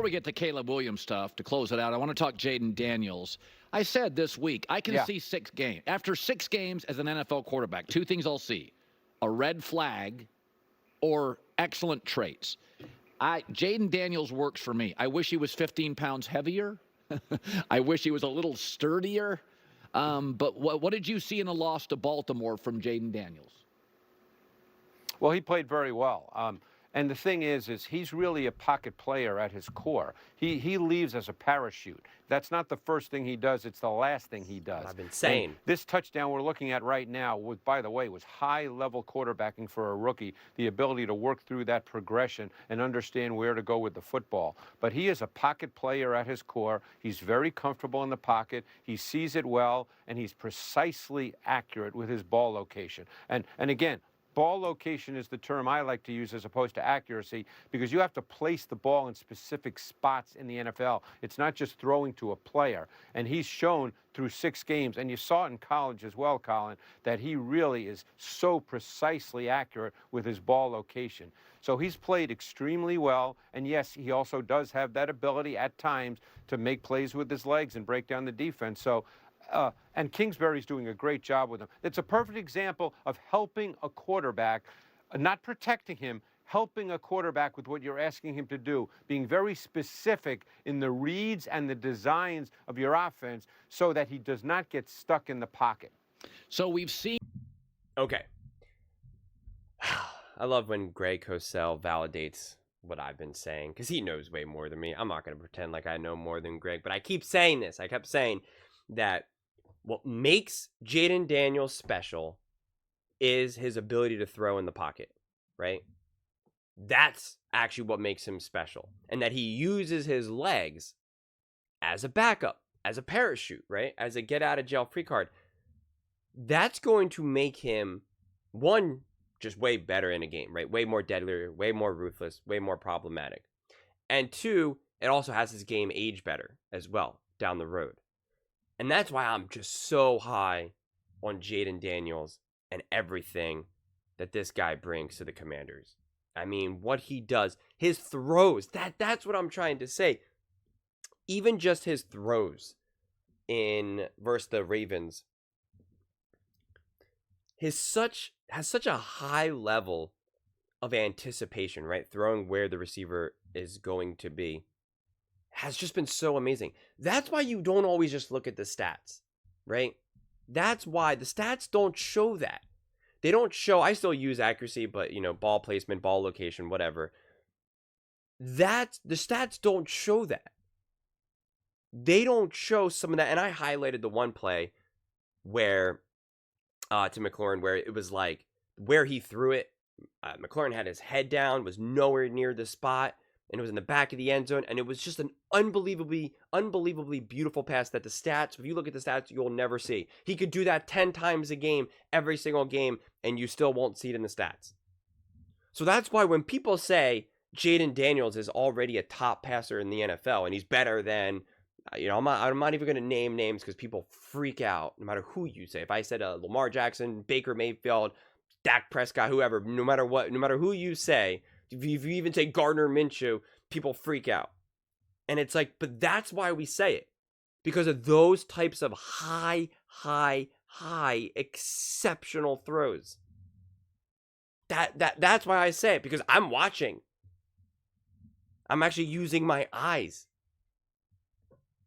we get to Caleb Williams stuff, to close it out, I want to talk Jayden Daniels. I said this week, I can see 6 games. After 6 games as an NFL quarterback, 2 things I'll see: a red flag or excellent traits. Jayden Daniels works for me. I wish he was 15 pounds heavier. I wish he was a little sturdier. But what did you see in the loss to Baltimore from Jayden Daniels? Well, he played very well. And the thing is he's really a pocket player at his core. He leaves as a parachute. That's not the first thing he does. It's the last thing he does. I've been saying. And this touchdown we're looking at right now, by the way, was high-level quarterbacking for a rookie, the ability to work through that progression and understand where to go with the football. But he is a pocket player at his core. He's very comfortable in the pocket. He sees it well, and he's precisely accurate with his ball location. And again, ball location is the term I like to use as opposed to accuracy, because you have to place the ball in specific spots in the NFL. It's not just throwing to a player. And he's shown through 6 games, and you saw it in college as well, Colin, that he really is so precisely accurate with his ball location. So he's played extremely well, and yes, he also does have that ability at times to make plays with his legs and break down the defense. So and Kingsbury's doing a great job with him. It's a perfect example of helping a quarterback, not protecting him, helping a quarterback with what you're asking him to do, being very specific in the reads and the designs of your offense so that he does not get stuck in the pocket. So we've seen... Okay. I love when Greg Cosell validates what I've been saying, because he knows way more than me. I'm not going to pretend like I know more than Greg, but I keep saying this. I kept saying that what makes Jayden Daniels special is his ability to throw in the pocket, right? That's actually what makes him special. And that he uses his legs as a backup, as a parachute, right? As a get-out-of-jail-free card. That's going to make him, one, just way better in a game, right? Way more deadlier, way more ruthless, way more problematic. And 2, it also has his game age better as well down the road. And that's why I'm just so high on Jayden Daniels and everything that this guy brings to the Commanders. I mean, what he does, his throws, that's what I'm trying to say. Even just his throws versus the Ravens has such a high level of anticipation, right? Throwing where the receiver is going to be has just been so amazing. That's why you don't always just look at the stats, right? That's why the stats don't show that. They don't show, I still use accuracy, but, ball placement, ball location, whatever. The stats don't show that. They don't show some of that. And I highlighted the one play where, to McLaurin, where it was like, where he threw it, McLaurin had his head down, was nowhere near the spot, and it was in the back of the end zone, and it was just an unbelievably beautiful pass that the stats, if you look at the stats, you'll never see. He could do that 10 times a game, every single game, and you still won't see it in the stats. So that's why when people say Jayden Daniels is already a top passer in the NFL, and he's better than, I'm not even going to name names because people freak out no matter who you say. If I said Lamar Jackson, Baker Mayfield, Dak Prescott, whoever, no matter who you say, if you even say Gardner Minshew, people freak out. And it's like, but that's why we say it. Because of those types of high, exceptional throws. That's why I say it, because I'm watching. I'm actually using my eyes.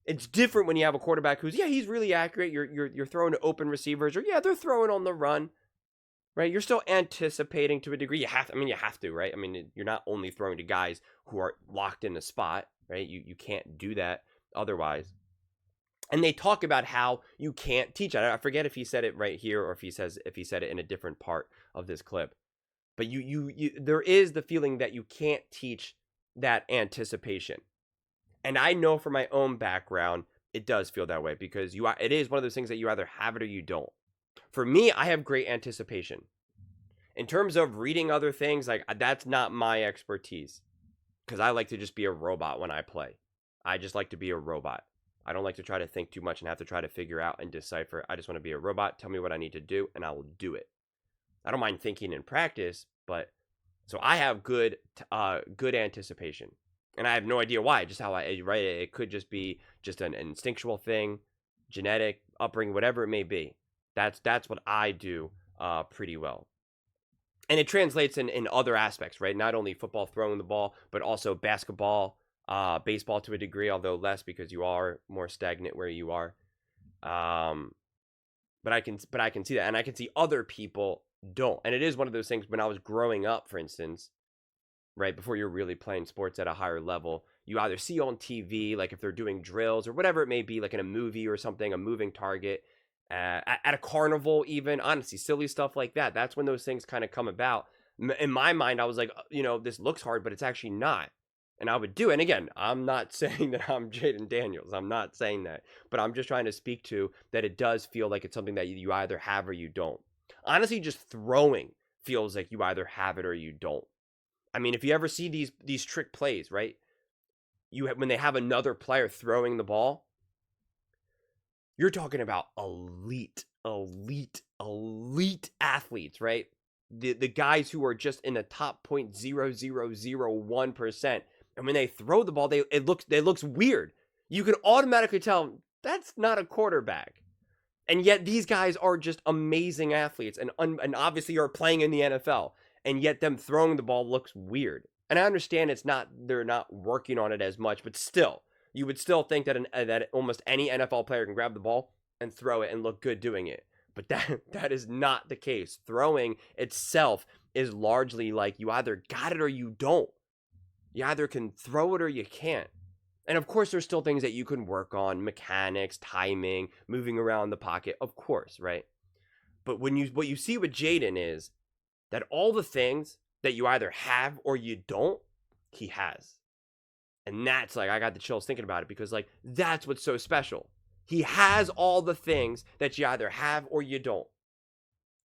It's different when you have a quarterback who's, he's really accurate. You're throwing to open receivers, or they're throwing on the run. Right, you're still anticipating to a degree. You have to, right? I mean, you're not only throwing to guys who are locked in a spot, right? You can't do that otherwise. And they talk about how you can't teach it. I forget if he said it right here or if he said it in a different part of this clip. But there is the feeling that you can't teach that anticipation. And I know from my own background, it does feel that way, because it is one of those things that you either have it or you don't. For me, I have great anticipation. In terms of reading other things, like, that's not my expertise, because I like to just be a robot when I play. I just like to be a robot. I don't like to try to think too much and have to try to figure out and decipher. I just want to be a robot. Tell me what I need to do, and I will do it. I don't mind thinking in practice, but so I have good anticipation. And I have no idea why, just how right? It could just be just an instinctual thing, genetic, upbringing, whatever it may be. That's what I do pretty well. And it translates in other aspects, right? Not only football, throwing the ball, but also basketball, baseball to a degree, although less because you are more stagnant where you are. But I can see that, and I can see other people don't. And it is one of those things when I was growing up, for instance, right, before you're really playing sports at a higher level, you either see on TV, like if they're doing drills or whatever it may be, like in a movie or something, a moving target, at a carnival even, honestly, silly stuff like that. That's when those things kind of come about. In my mind, I was like, this looks hard, but it's actually not. And I would do it. And again, I'm not saying that I'm Jayden Daniels. I'm not saying that. But I'm just trying to speak to that it does feel like it's something that you either have or you don't. Honestly, just throwing feels like you either have it or you don't. I mean, if you ever see these trick plays, right? When they have another player throwing the ball, you're talking about elite athletes, right? The guys who are just in the top 0.0001%. And when they throw the ball, it looks weird. You can automatically tell that's not a quarterback. And yet these guys are just amazing athletes and obviously are playing in the NFL. And yet them throwing the ball looks weird. And I understand they're not working on it as much, but still, you would still think that almost any NFL player can grab the ball and throw it and look good doing it. But that is not the case. Throwing itself is largely like you either got it or you don't. You either can throw it or you can't. And of course, there's still things that you can work on, mechanics, timing, moving around the pocket, of course, right? But what you see with Jayden is that all the things that you either have or you don't, he has. And that's like, I got the chills thinking about it because like, that's what's so special. He has all the things that you either have or you don't.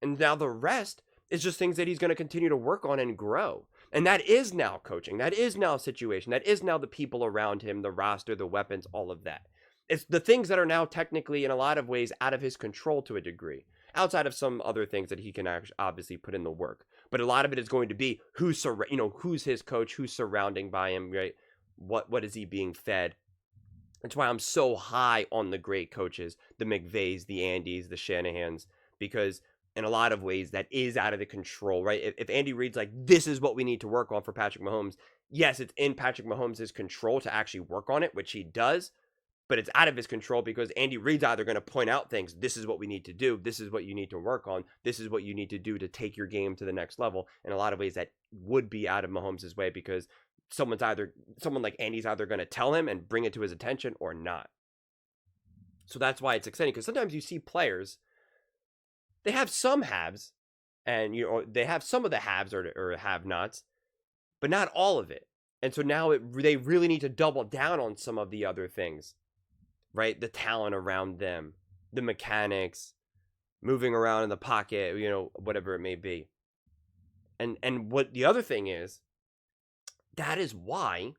And now the rest is just things that he's going to continue to work on and grow. And that is now coaching. That is now situation. That is now the people around him, the roster, the weapons, all of that. It's the things that are now technically in a lot of ways out of his control to a degree. Outside of some other things that he can obviously put in the work. But a lot of it is going to be who's his coach, who's surrounding by him, right? What is he being fed? That's why I'm so high on the great coaches, the McVays, the Andys, the Shanahans, because in a lot of ways that is out of the control, right? If Andy Reid's like, this is what we need to work on for Patrick Mahomes, yes, it's in Patrick Mahomes' control to actually work on it, which he does, but it's out of his control because Andy Reid's either going to point out things, this is what we need to do, this is what you need to work on, this is what you need to do to take your game to the next level. In a lot of ways that would be out of Mahomes' way because someone like Andy's either going to tell him and bring it to his attention or not. So that's why it's exciting because sometimes you see players, they have some haves and they have some of the haves or have-nots, but not all of it. And so now they really need to double down on some of the other things, right? The talent around them, the mechanics, moving around in the pocket, whatever it may be. And what the other thing is, that is why,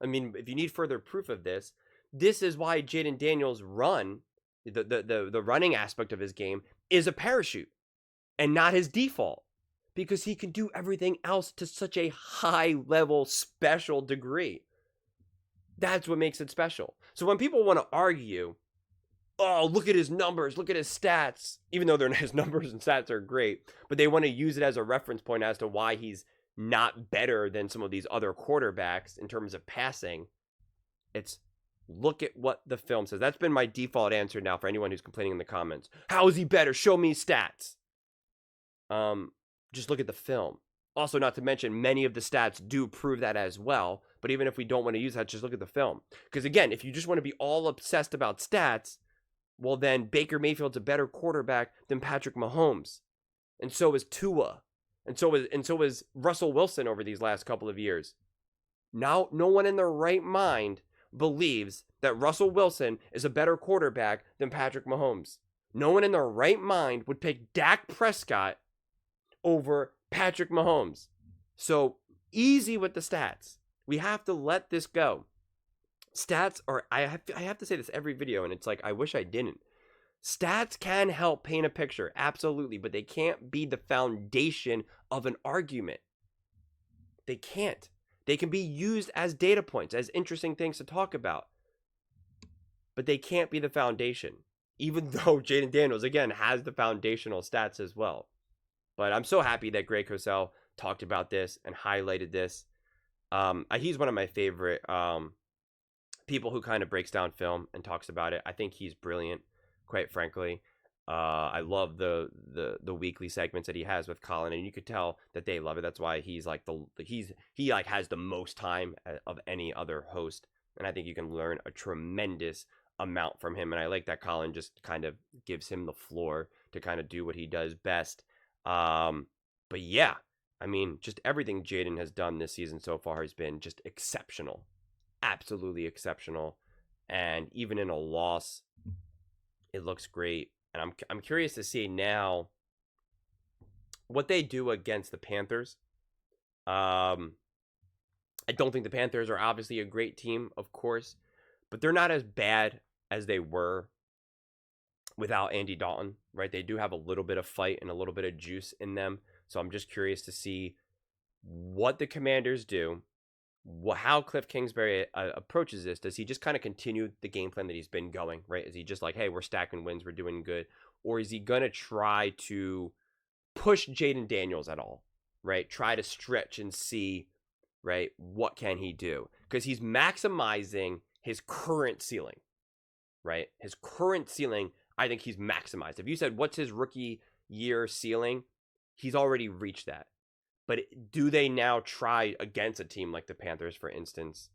I mean, if you need further proof of this, this is why Jayden Daniels' run, the running aspect of his game, is a parachute and not his default. Because he can do everything else to such a high level, special degree. That's what makes it special. So when people want to argue, oh, look at his numbers, look at his stats, even though his numbers and stats are great, but they want to use it as a reference point as to why he's not better than some of these other quarterbacks in terms of passing. It's look at what the film says. That's been my default answer now for anyone who's complaining in the comments. How is he better? Show me stats. Just look at the film. Also, not to mention, many of the stats do prove that as well. But even if we don't want to use that, just look at the film. Because again, if you just want to be all obsessed about stats, well then Baker Mayfield's a better quarterback than Patrick Mahomes. And so is Tua. And so is Russell Wilson over these last couple of years. Now, no one in their right mind believes that Russell Wilson is a better quarterback than Patrick Mahomes. No one in their right mind would pick Dak Prescott over Patrick Mahomes. So easy with the stats. We have to let this go. Stats are, I have to say this every video, and it's like, I wish I didn't. Stats can help paint a picture, absolutely, but they can't be the foundation of an argument. They can't. They can be used as data points, as interesting things to talk about. But they can't be the foundation, even though Jayden Daniels, again, has the foundational stats as well. But I'm so happy that Greg Cosell talked about this and highlighted this. He's one of my favorite people who kind of breaks down film and talks about it. I think he's brilliant, quite frankly. I love the weekly segments that he has with Colin, and you could tell that they love it. That's why he's like he has the most time of any other host, and I think you can learn a tremendous amount from him. And I like that Colin just kind of gives him the floor to kind of do what he does best. But yeah, I mean, just everything Jayden has done this season so far has been just exceptional, absolutely exceptional, and even in a loss, it looks great. And I'm curious to see now what they do against the Panthers. I don't think the Panthers are obviously a great team, of course, but they're not as bad as they were without Andy Dalton, right? They do have a little bit of fight and a little bit of juice in them. So I'm just curious to see what the Commanders do, how Cliff Kingsbury approaches this. Does he just kind of continue the game plan that he's been going, right? Is he just like, hey, we're stacking wins, we're doing good? Or is he going to try to push Jayden Daniels at all, right? Try to stretch and see, right, what can he do? Because he's maximizing his current ceiling, right? His current ceiling, I think he's maximized. If you said, what's his rookie year ceiling? He's already reached that. But do they now try against a team like the Panthers, for instance,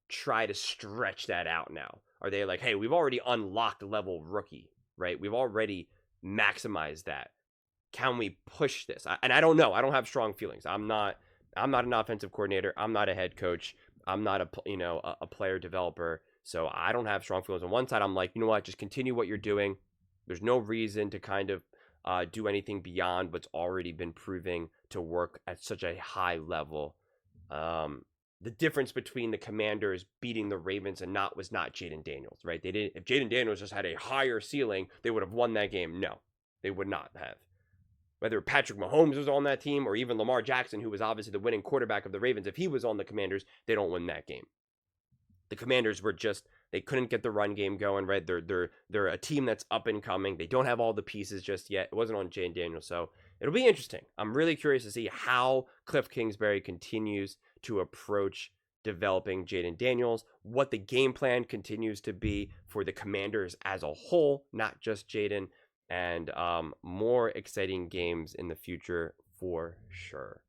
try to stretch that out now? Are they like, hey, we've already unlocked level rookie, right? We've already maximized that. Can we push this? And I don't know. I don't have strong feelings. I'm not an offensive coordinator. I'm not a head coach. I'm not a player developer. So I don't have strong feelings. On one side, I'm like, you know what? Just continue what you're doing. There's no reason to kind of do anything beyond what's already been proving to work at such a high level. The difference between the Commanders beating the Ravens and was not Jayden Daniels, right? They didn't. If Jayden Daniels just had a higher ceiling, they would have won that game. No, they would not have. Whether Patrick Mahomes was on that team or even Lamar Jackson, who was obviously the winning quarterback of the Ravens, if he was on the Commanders, they don't win that game. The Commanders were just, they couldn't get the run game going, right? They're a team that's up and coming. They don't have all the pieces just yet. It wasn't on Jayden Daniels, so it'll be interesting. I'm really curious to see how Cliff Kingsbury continues to approach developing Jayden Daniels, what the game plan continues to be for the Commanders as a whole, not just Jayden, and more exciting games in the future for sure.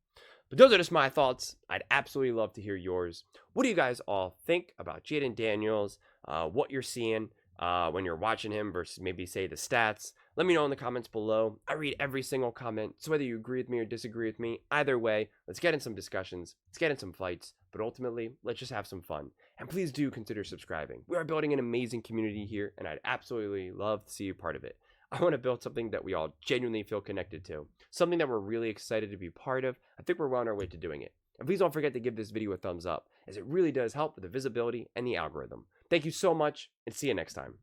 But those are just my thoughts. I'd absolutely love to hear yours. What do you guys all think about Jayden Daniels? What you're seeing when you're watching him versus maybe, say, the stats? Let me know in the comments below. I read every single comment, so whether you agree with me or disagree with me, either way, let's get in some discussions. Let's get in some fights. But ultimately, let's just have some fun. And please do consider subscribing. We are building an amazing community here, and I'd absolutely love to see you part of it. I want to build something that we all genuinely feel connected to, something that we're really excited to be part of. I think we're on our way to doing it. And please don't forget to give this video a thumbs up, as it really does help with the visibility and the algorithm. Thank you so much, and see you next time.